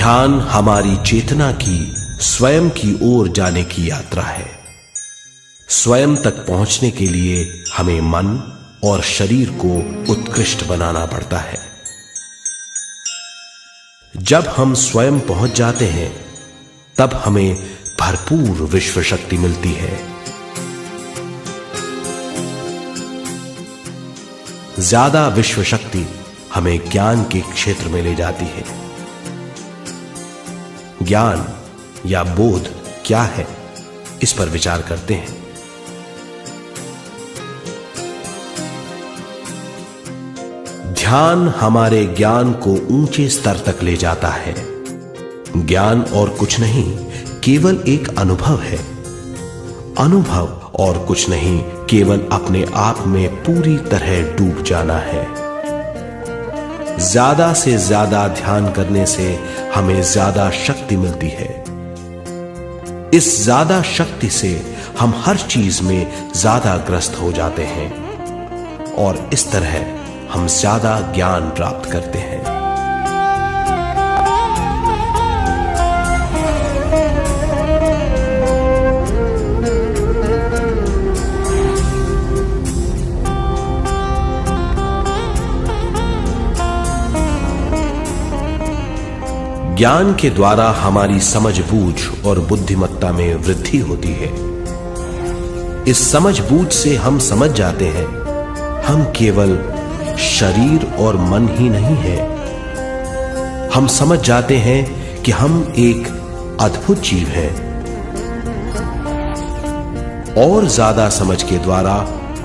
ध्यान हमारी चेतना की स्वयं की ओर जाने की यात्रा है। स्वयं तक पहुंचने के लिए हमें मन और शरीर को उत्कृष्ट बनाना पड़ता है। जब हम स्वयं पहुंच जाते हैं तब हमें भरपूर विश्व शक्ति मिलती है। ज्यादा विश्व शक्ति हमें ज्ञान के क्षेत्र में ले जाती है। ज्ञान या बोध क्या है, इस पर विचार करते हैं। ध्यान हमारे ज्ञान को ऊंचे स्तर तक ले जाता है। ज्ञान और कुछ नहीं, केवल एक अनुभव है। अनुभव और कुछ नहीं, केवल अपने आप में पूरी तरह डूब जाना है। ज्यादा से ज्यादा ध्यान करने से हमें ज्यादा शक्ति मिलती है। इस ज्यादा शक्ति से हम हर चीज में ज्यादा ग्रस्त हो जाते हैं और इस तरह हम ज्यादा ज्ञान प्राप्त करते हैं। ज्ञान के द्वारा हमारी समझबूझ और बुद्धिमत्ता में वृद्धि होती है। इस समझबूझ से हम समझ जाते हैं हम केवल शरीर और मन ही नहीं है। हम समझ जाते हैं कि हम एक अद्भुत जीव हैं। और ज्यादा समझ के द्वारा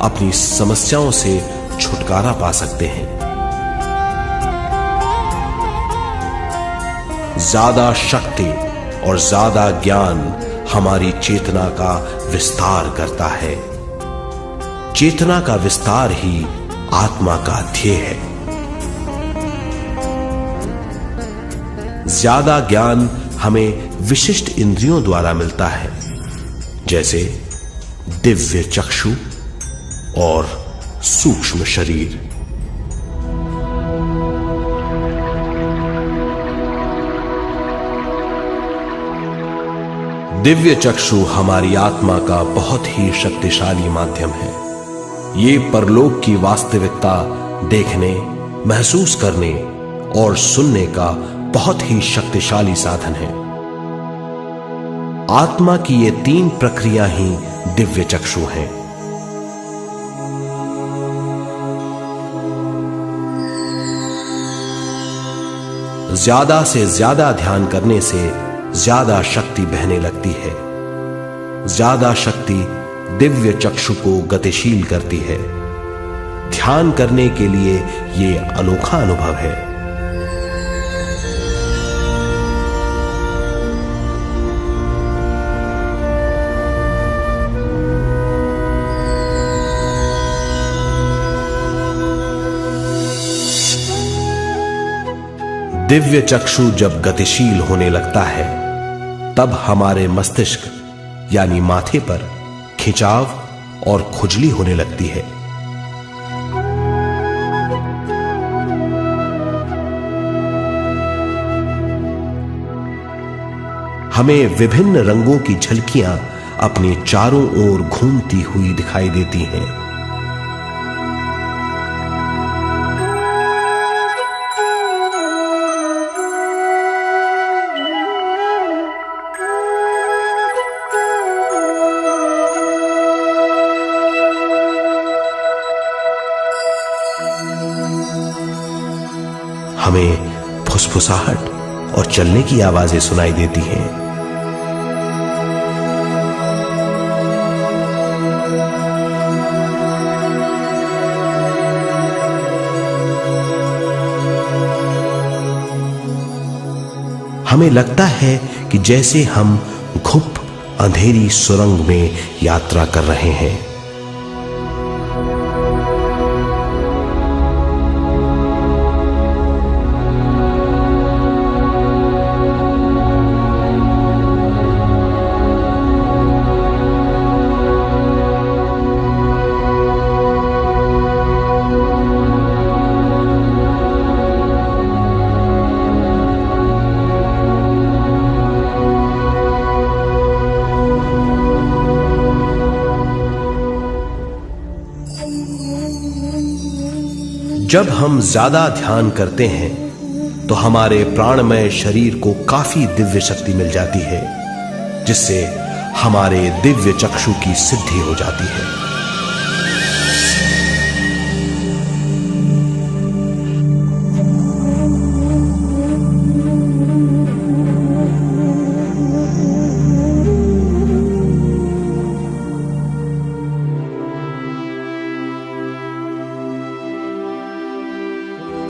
अपनी समस्याओं से छुटकारा पा सकते हैं। ज्यादा शक्ति और ज्यादा ज्ञान हमारी चेतना का विस्तार करता है। चेतना का विस्तार ही आत्मा का ध्येय है। ज्यादा ज्ञान हमें विशिष्ट इंद्रियों द्वारा मिलता है, जैसे दिव्य चक्षु और सूक्ष्म शरीर। दिव्य चक्षु हमारी आत्मा का बहुत ही शक्तिशाली माध्यम है। ये परलोक की वास्तविकता देखने, महसूस करने और सुनने का बहुत ही शक्तिशाली साधन है। आत्मा की ये तीन प्रक्रिया ही दिव्य चक्षु हैं। ज्यादा से ज्यादा ध्यान करने से ज्यादा शक्ति बहने लगती है। ज्यादा शक्ति दिव्य चक्षु को गतिशील करती है। ध्यान करने के लिए यह अनोखा अनुभव है। दिव्य चक्षु जब गतिशील होने लगता है तब हमारे मस्तिष्क यानी माथे पर खिंचाव और खुजली होने लगती है। हमें विभिन्न रंगों की झलकियां अपने चारों ओर घूमती हुई दिखाई देती हैं। हमें फुसफुसाहट और चलने की आवाजें सुनाई देती हैं। हमें लगता है कि जैसे हम घुप अंधेरी सुरंग में यात्रा कर रहे हैं। जब हम ज्यादा ध्यान करते हैं तो हमारे प्राणमय शरीर को काफी दिव्य शक्ति मिल जाती है, जिससे हमारे दिव्य चक्षु की सिद्धि हो जाती है।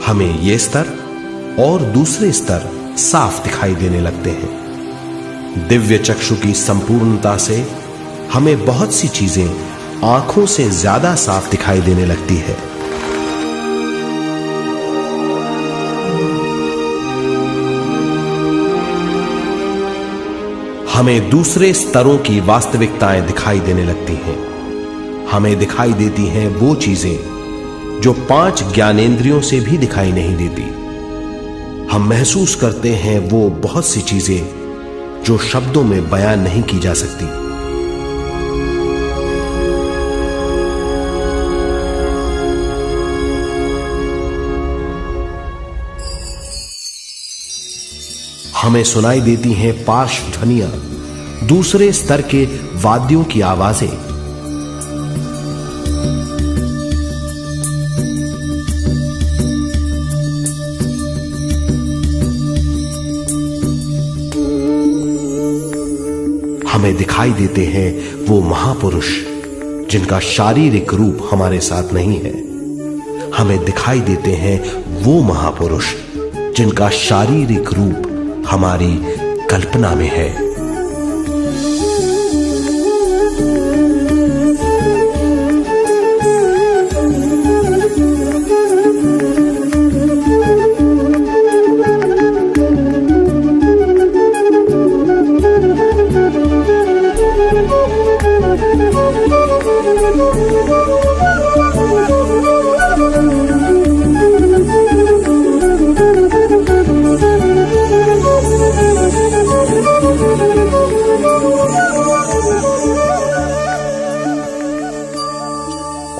हमें ये स्तर और दूसरे स्तर साफ दिखाई देने लगते हैं। दिव्य चक्षु की संपूर्णता से हमें बहुत सी चीजें आंखों से ज्यादा साफ दिखाई देने लगती है। हमें दूसरे स्तरों की वास्तविकताएं दिखाई देने लगती हैं। हमें दिखाई देती हैं वो चीजें जो 5 ज्ञानेंद्रियों से भी दिखाई नहीं देती। हम महसूस करते हैं वो बहुत सी चीजें जो शब्दों में बयान नहीं की जा सकती। हमें सुनाई देती हैं पार्श्व ध्वनियां, दूसरे स्तर के वाद्यों की आवाजें। हमें दिखाई देते हैं वो महापुरुष जिनका शारीरिक रूप हमारे साथ नहीं है। हमें दिखाई देते हैं वो महापुरुष जिनका शारीरिक रूप हमारी कल्पना में है।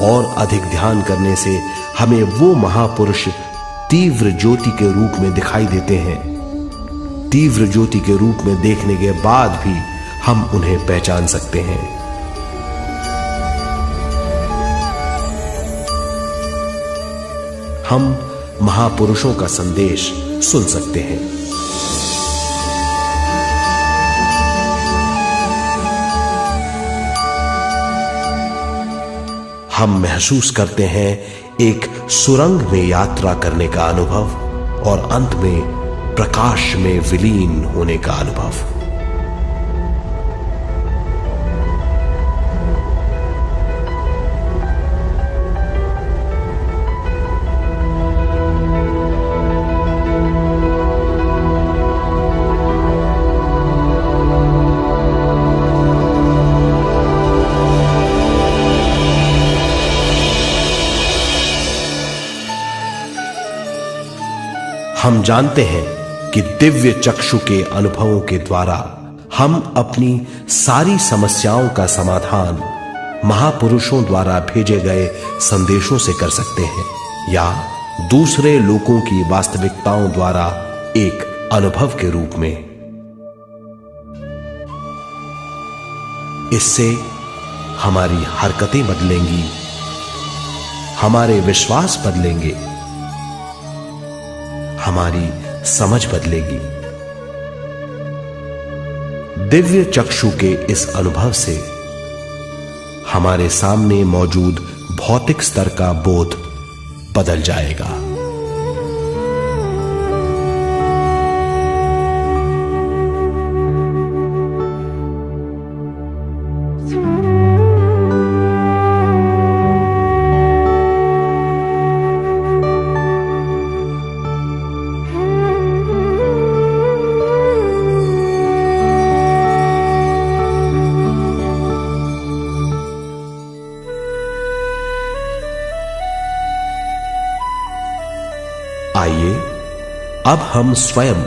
और अधिक ध्यान करने से हमें वो महापुरुष तीव्र ज्योति के रूप में दिखाई देते हैं। तीव्र ज्योति के रूप में देखने के बाद भी हम उन्हें पहचान सकते हैं। हम महापुरुषों का संदेश सुन सकते हैं। हम महसूस करते हैं एक सुरंग में यात्रा करने का अनुभव और अंत में प्रकाश में विलीन होने का अनुभव। हम जानते हैं कि दिव्य चक्षु के अनुभवों के द्वारा हम अपनी सारी समस्याओं का समाधान महापुरुषों द्वारा भेजे गए संदेशों से कर सकते हैं, या दूसरे लोगों की वास्तविकताओं द्वारा एक अनुभव के रूप में। इससे हमारी हरकतें बदलेंगी, हमारे विश्वास बदलेंगे, हमारी समझ बदलेगी। दिव्य चक्षु के इस अनुभव से हमारे सामने मौजूद भौतिक स्तर का बोध बदल जाएगा। आइए अब हम स्वयं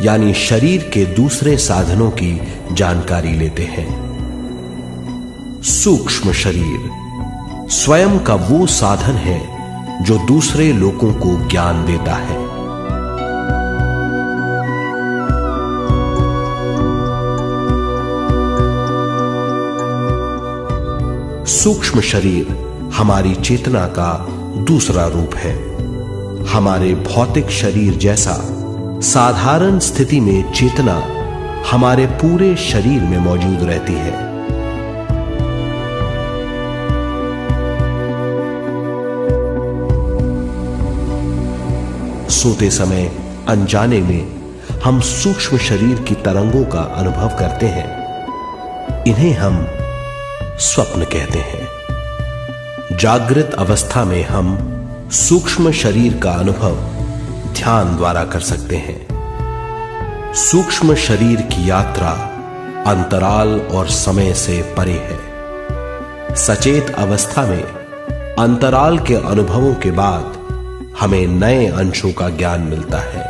यानी शरीर के दूसरे साधनों की जानकारी लेते हैं। सूक्ष्म शरीर स्वयं का वो साधन है जो दूसरे लोगों को ज्ञान देता है। सूक्ष्म शरीर हमारी चेतना का दूसरा रूप है। हमारे भौतिक शरीर जैसा साधारण स्थिति में चेतना हमारे पूरे शरीर में मौजूद रहती है। सोते समय अनजाने में हम सूक्ष्म शरीर की तरंगों का अनुभव करते हैं। इन्हें हम स्वप्न कहते हैं। जागृत अवस्था में हम सूक्ष्म शरीर का अनुभव ध्यान द्वारा कर सकते हैं। सूक्ष्म शरीर की यात्रा अंतराल और समय से परे है। सचेत अवस्था में अंतराल के अनुभवों के बाद हमें नए अंशों का ज्ञान मिलता है।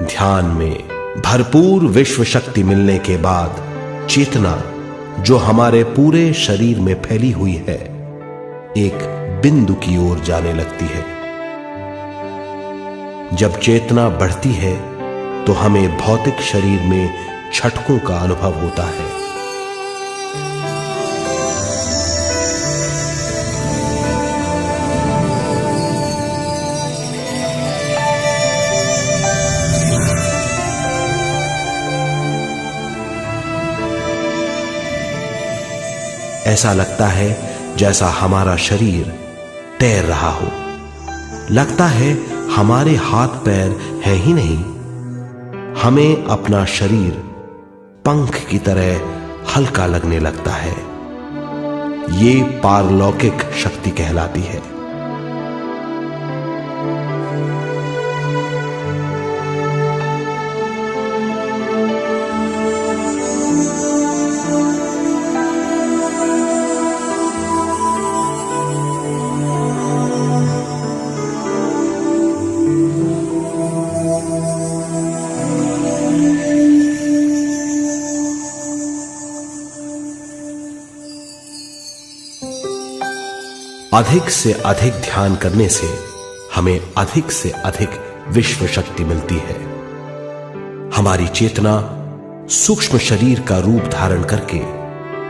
ध्यान में भरपूर विश्व शक्ति मिलने के बाद चेतना जो हमारे पूरे शरीर में फैली हुई है, एक बिंदु की ओर जाने लगती है। जब चेतना बढ़ती है तो हमें भौतिक शरीर में झटकों का अनुभव होता है। ऐसा लगता है जैसा हमारा शरीर तैर रहा हो। लगता है हमारे हाथ पैर हैं ही नहीं। हमें अपना शरीर पंख की तरह हल्का लगने लगता है। ये पारलौकिक शक्ति कहलाती है। अधिक से अधिक ध्यान करने से हमें अधिक से अधिक विश्व शक्ति मिलती है। हमारी चेतना सूक्ष्म शरीर का रूप धारण करके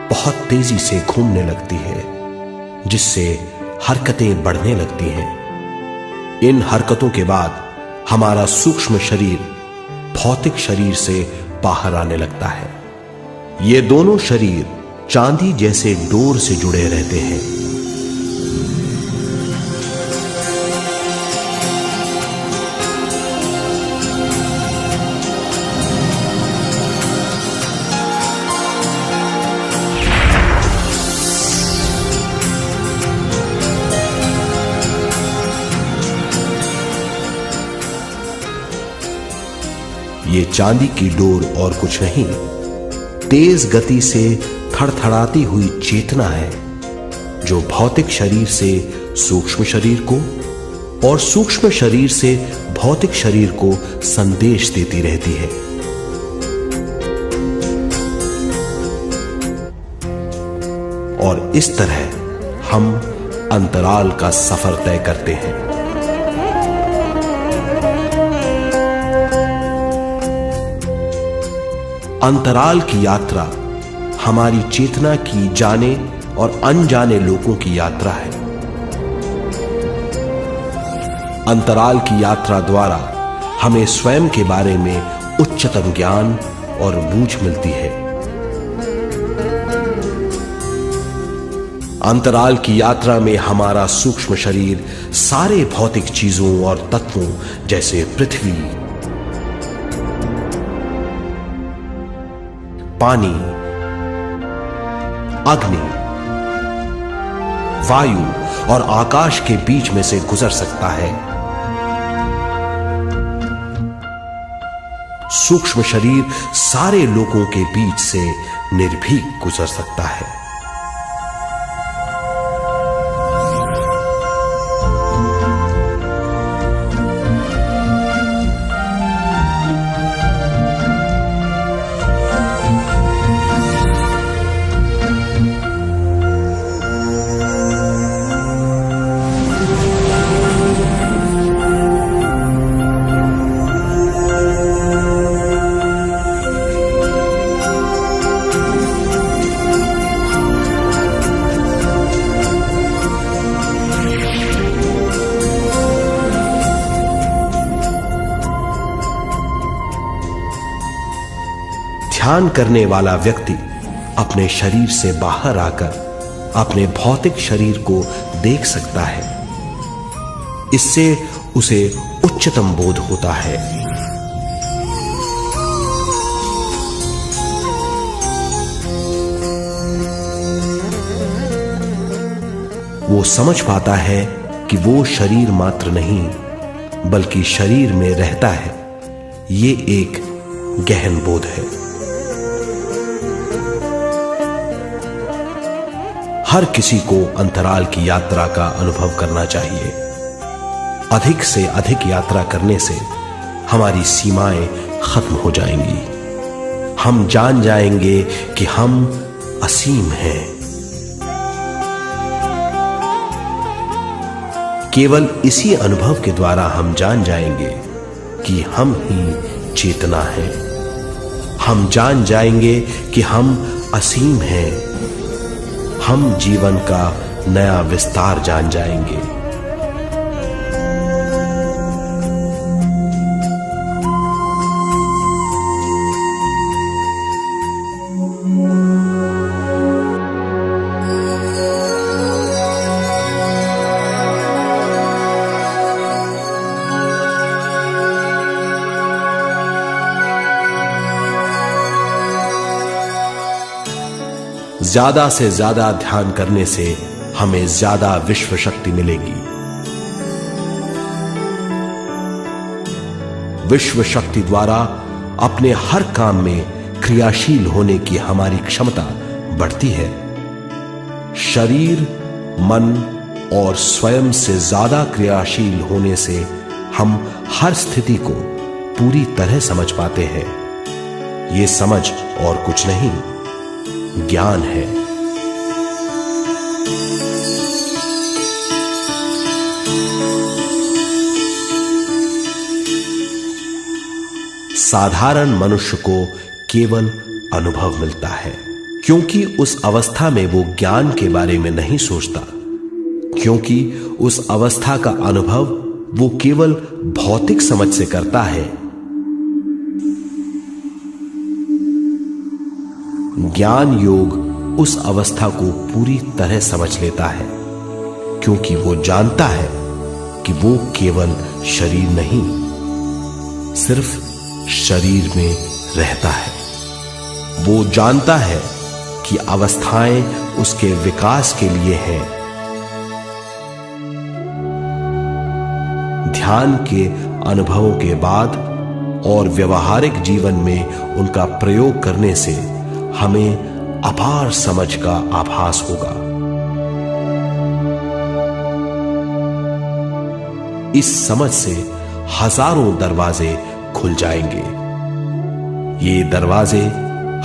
बहुत तेजी से घूमने लगती है, जिससे हरकतें बढ़ने लगती हैं। इन हरकतों के बाद हमारा सूक्ष्म शरीर भौतिक शरीर से बाहर आने लगता है। ये दोनों शरीर चांदी जैसे डोर से जुड़े रहते हैं। ये चांदी की डोर और कुछ नहीं, तेज गति से थड़थड़ाती हुई चेतना है, जो भौतिक शरीर से सूक्ष्म शरीर को और सूक्ष्म शरीर से भौतिक शरीर को संदेश देती रहती है। और इस तरह हम अंतराल का सफर तय करते हैं। अंतराल की यात्रा हमारी चेतना की जाने और अनजाने लोगों की यात्रा है। अंतराल की यात्रा द्वारा हमें स्वयं के बारे में उच्चतम ज्ञान और बूझ मिलती है। अंतराल की यात्रा में हमारा सूक्ष्म शरीर सारे भौतिक चीजों और तत्वों जैसे पृथ्वी, पानी, अग्नि, वायु और आकाश के बीच में से गुजर सकता है। सूक्ष्म शरीर सारे लोगों के बीच से निर्भीक गुजर सकता है। ध्यान करने वाला व्यक्ति अपने शरीर से बाहर आकर अपने भौतिक शरीर को देख सकता है। इससे उसे उच्चतम बोध होता है। वो समझ पाता है कि वो शरीर मात्र नहीं बल्कि शरीर में रहता है। ये एक गहन बोध है। हर किसी को अंतराल की यात्रा का अनुभव करना चाहिए। अधिक से अधिक यात्रा करने से हमारी सीमाएं खत्म हो जाएंगी। हम जान जाएंगे कि हम असीम हैं। केवल इसी अनुभव के द्वारा हम जान जाएंगे कि हम ही चेतना है। हम जान जाएंगे कि हम असीम हैं। हम जीवन का नया विस्तार जान जाएंगे। ज्यादा से ज्यादा ध्यान करने से हमें ज्यादा विश्व शक्ति मिलेगी। विश्व शक्ति द्वारा अपने हर काम में क्रियाशील होने की हमारी क्षमता बढ़ती है। शरीर, मन और स्वयं से ज्यादा क्रियाशील होने से हम हर स्थिति को पूरी तरह समझ पाते हैं। ये समझ और कुछ नहीं, ज्ञान है। साधारण मनुष्य को केवल अनुभव मिलता है, क्योंकि उस अवस्था में वो ज्ञान के बारे में नहीं सोचता, क्योंकि उस अवस्था का अनुभव वो केवल भौतिक समझ से करता है। ज्ञान योग उस अवस्था को पूरी तरह समझ लेता है, क्योंकि वो जानता है कि वो केवल शरीर नहीं, सिर्फ शरीर में रहता है। वो जानता है कि अवस्थाएं उसके विकास के लिए हैं। ध्यान के अनुभवों के बाद और व्यवहारिक जीवन में उनका प्रयोग करने से हमें अपार समझ का आभास होगा। इस समझ से हजारों दरवाजे खुल जाएंगे। ये दरवाजे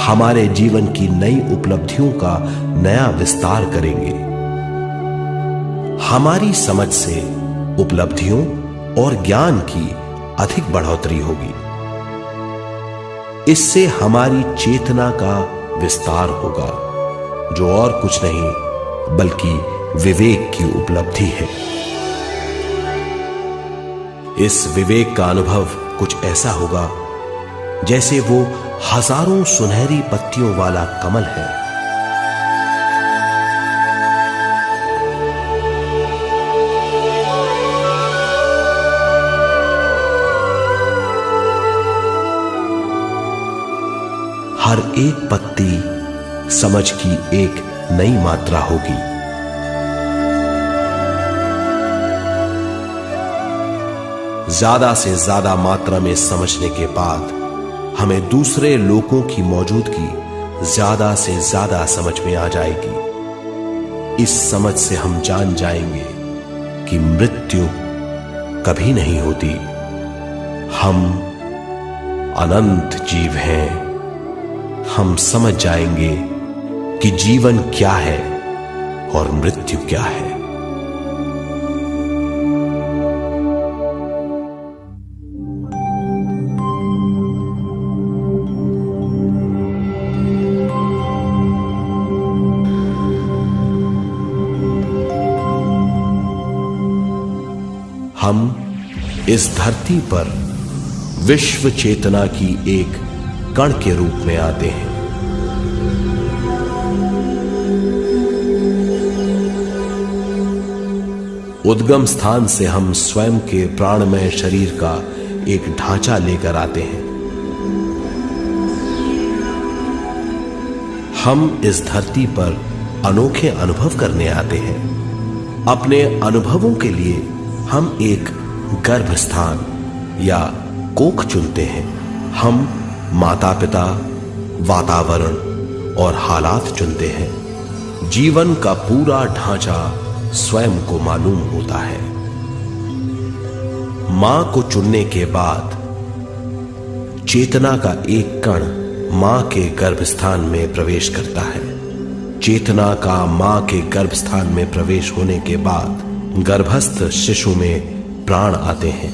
हमारे जीवन की नई उपलब्धियों का नया विस्तार करेंगे। हमारी समझ से उपलब्धियों और ज्ञान की अधिक बढ़ोतरी होगी। इससे हमारी चेतना का विस्तार होगा, जो और कुछ नहीं बल्कि विवेक की उपलब्धि है। इस विवेक का अनुभव कुछ ऐसा होगा जैसे वो हजारों सुनहरी पत्तियों वाला कमल है। हर एक पत्ती समझ की एक नई मात्रा होगी। ज्यादा से ज्यादा मात्रा में समझने के बाद हमें दूसरे लोगों की मौजूदगी ज्यादा से ज्यादा समझ में आ जाएगी। इस समझ से हम जान जाएंगे कि मृत्यु कभी नहीं होती। हम अनंत जीव हैं। हम समझ जाएंगे कि जीवन क्या है और मृत्यु क्या है। हम इस धरती पर विश्व चेतना की एक कण के रूप में आते हैं। उद्गम स्थान से हम स्वयं के प्राणमय शरीर का एक ढांचा लेकर आते हैं। हम इस धरती पर अनोखे अनुभव करने आते हैं। अपने अनुभवों के लिए हम एक गर्भ स्थान या कोख चुनते हैं। हम माता पिता, वातावरण और हालात चुनते हैं। जीवन का पूरा ढांचा स्वयं को मालूम होता है। मां को चुनने के बाद चेतना का एक कण मां के गर्भस्थान में प्रवेश करता है। चेतना का मां के गर्भस्थान में प्रवेश होने के बाद गर्भस्थ शिशु में प्राण आते हैं।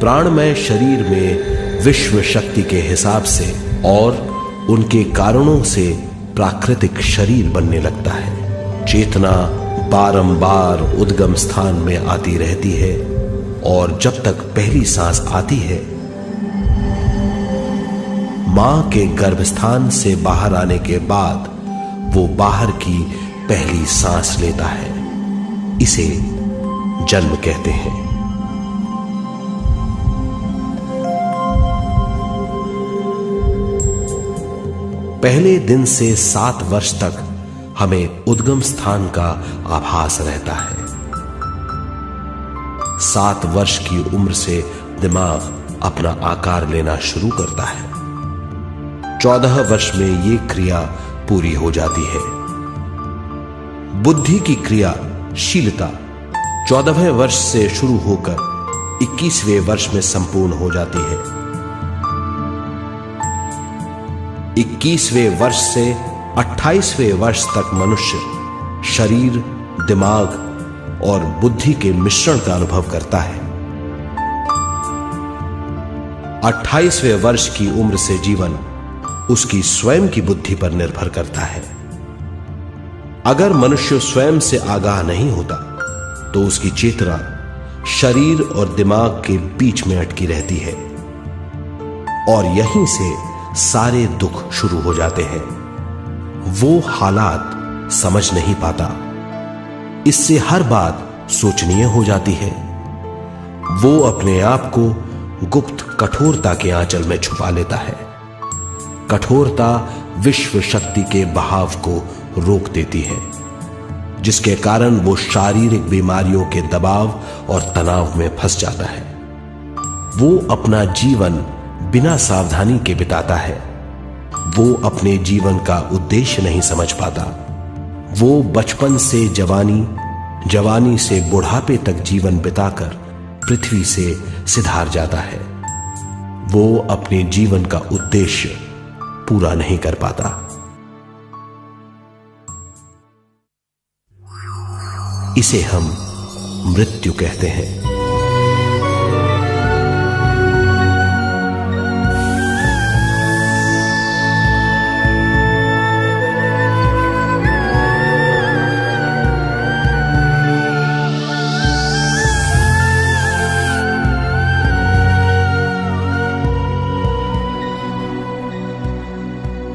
प्राणमय शरीर में विश्व शक्ति के हिसाब से और उनके कारणों से प्राकृतिक शरीर बनने लगता है। चेतना बारंबार उद्गम स्थान में आती रहती है और जब तक पहली सांस आती है, मां के गर्भस्थान से बाहर आने के बाद वो बाहर की पहली सांस लेता है। इसे जन्म कहते हैं। पहले दिन से 7 वर्ष तक हमें उद्गम स्थान का आभास रहता है। 7 वर्ष की उम्र से दिमाग अपना आकार लेना शुरू करता है। 14 वर्ष में यह क्रिया पूरी हो जाती है। बुद्धि की क्रियाशीलता 14वें वर्ष से शुरू होकर 21वें वर्ष में संपूर्ण हो जाती है। 21वें वर्ष से 28वें वर्ष तक मनुष्य शरीर, दिमाग और बुद्धि के मिश्रण का अनुभव करता है। 28वें वर्ष की उम्र से जीवन उसकी स्वयं की बुद्धि पर निर्भर करता है। अगर मनुष्य स्वयं से आगाह नहीं होता तो उसकी चेतना शरीर और दिमाग के बीच में अटकी रहती है और यहीं से सारे दुख शुरू हो जाते हैं। वो हालात समझ नहीं पाता, इससे हर बात सोचनीय हो जाती है। वो अपने आप को गुप्त कठोरता के आंचल में छुपा लेता है। कठोरता विश्व शक्ति के बहाव को रोक देती है, जिसके कारण वो शारीरिक बीमारियों के दबाव और तनाव में फंस जाता है। वो अपना जीवन बिना सावधानी के बिताता है। वो अपने जीवन का उद्देश्य नहीं समझ पाता। वो बचपन से जवानी, जवानी से बुढ़ापे तक जीवन बिताकर पृथ्वी से सिधार जाता है। वो अपने जीवन का उद्देश्य पूरा नहीं कर पाता। इसे हम मृत्यु कहते हैं।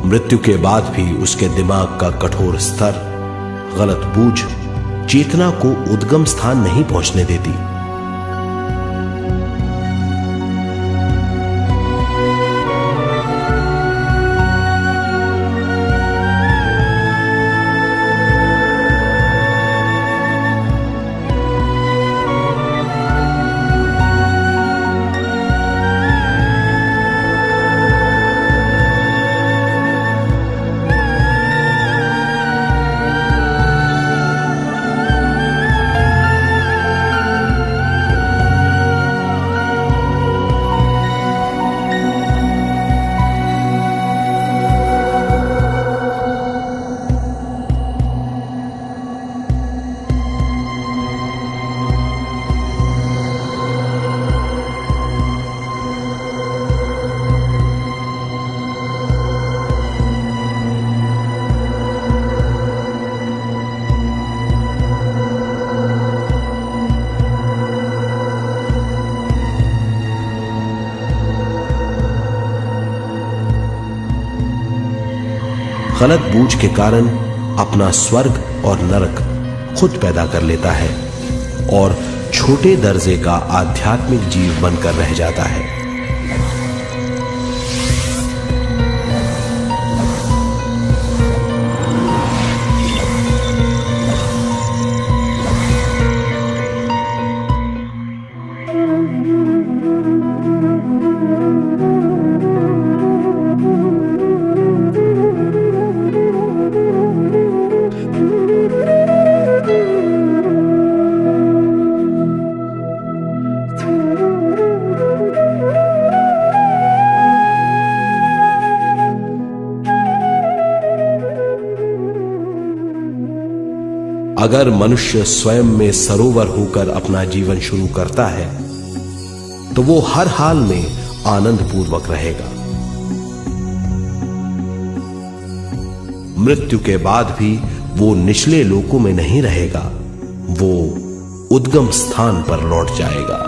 मृत्यु के बाद भी उसके दिमाग का कठोर स्तर, गलत बूझ चेतना को उद्गम स्थान नहीं पहुंचने देती। गलत बूझ के कारण अपना स्वर्ग और नरक खुद पैदा कर लेता है और छोटे दर्जे का आध्यात्मिक जीव बनकर रह जाता है। अगर मनुष्य स्वयं में सरोवर होकर अपना जीवन शुरू करता है तो वो हर हाल में आनंद पूर्वक रहेगा। मृत्यु के बाद भी वो निचले लोकों में नहीं रहेगा, वो उद्गम स्थान पर लौट जाएगा।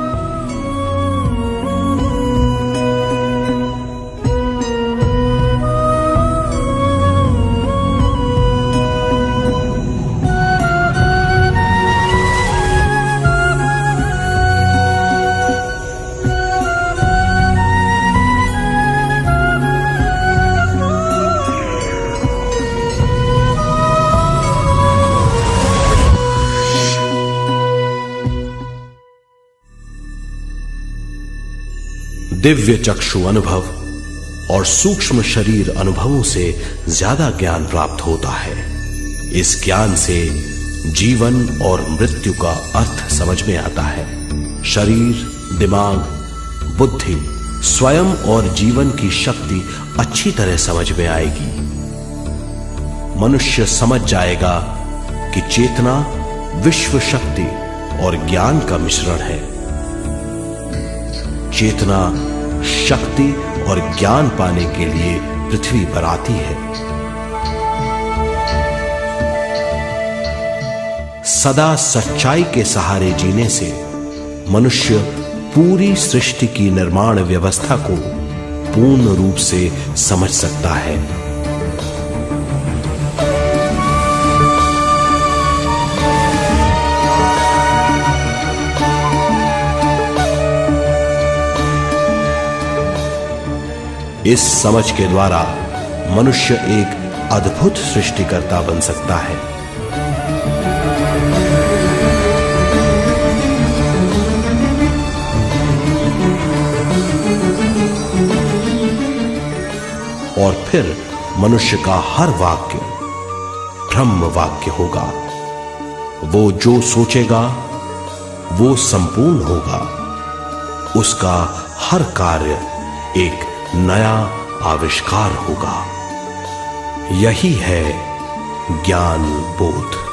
दिव्य चक्षु अनुभव और सूक्ष्म शरीर अनुभवों से ज्यादा ज्ञान प्राप्त होता है। इस ज्ञान से जीवन और मृत्यु का अर्थ समझ में आता है। शरीर, दिमाग, बुद्धि, स्वयं और जीवन की शक्ति अच्छी तरह समझ में आएगी। मनुष्य समझ जाएगा कि चेतना विश्व शक्ति और ज्ञान का मिश्रण है। चेतना शक्ति और ज्ञान पाने के लिए पृथ्वी पर आती है। सदा सच्चाई के सहारे जीने से मनुष्य पूरी सृष्टि की निर्माण व्यवस्था को पूर्ण रूप से समझ सकता है। इस समझ के द्वारा मनुष्य एक अद्भुत सृष्टिकर्ता बन सकता है। और फिर मनुष्य का हर वाक्य ब्रह्म वाक्य होगा। वो जो सोचेगा वो संपूर्ण होगा। उसका हर कार्य एक नया आविष्कार होगा। यही है ज्ञान बोध।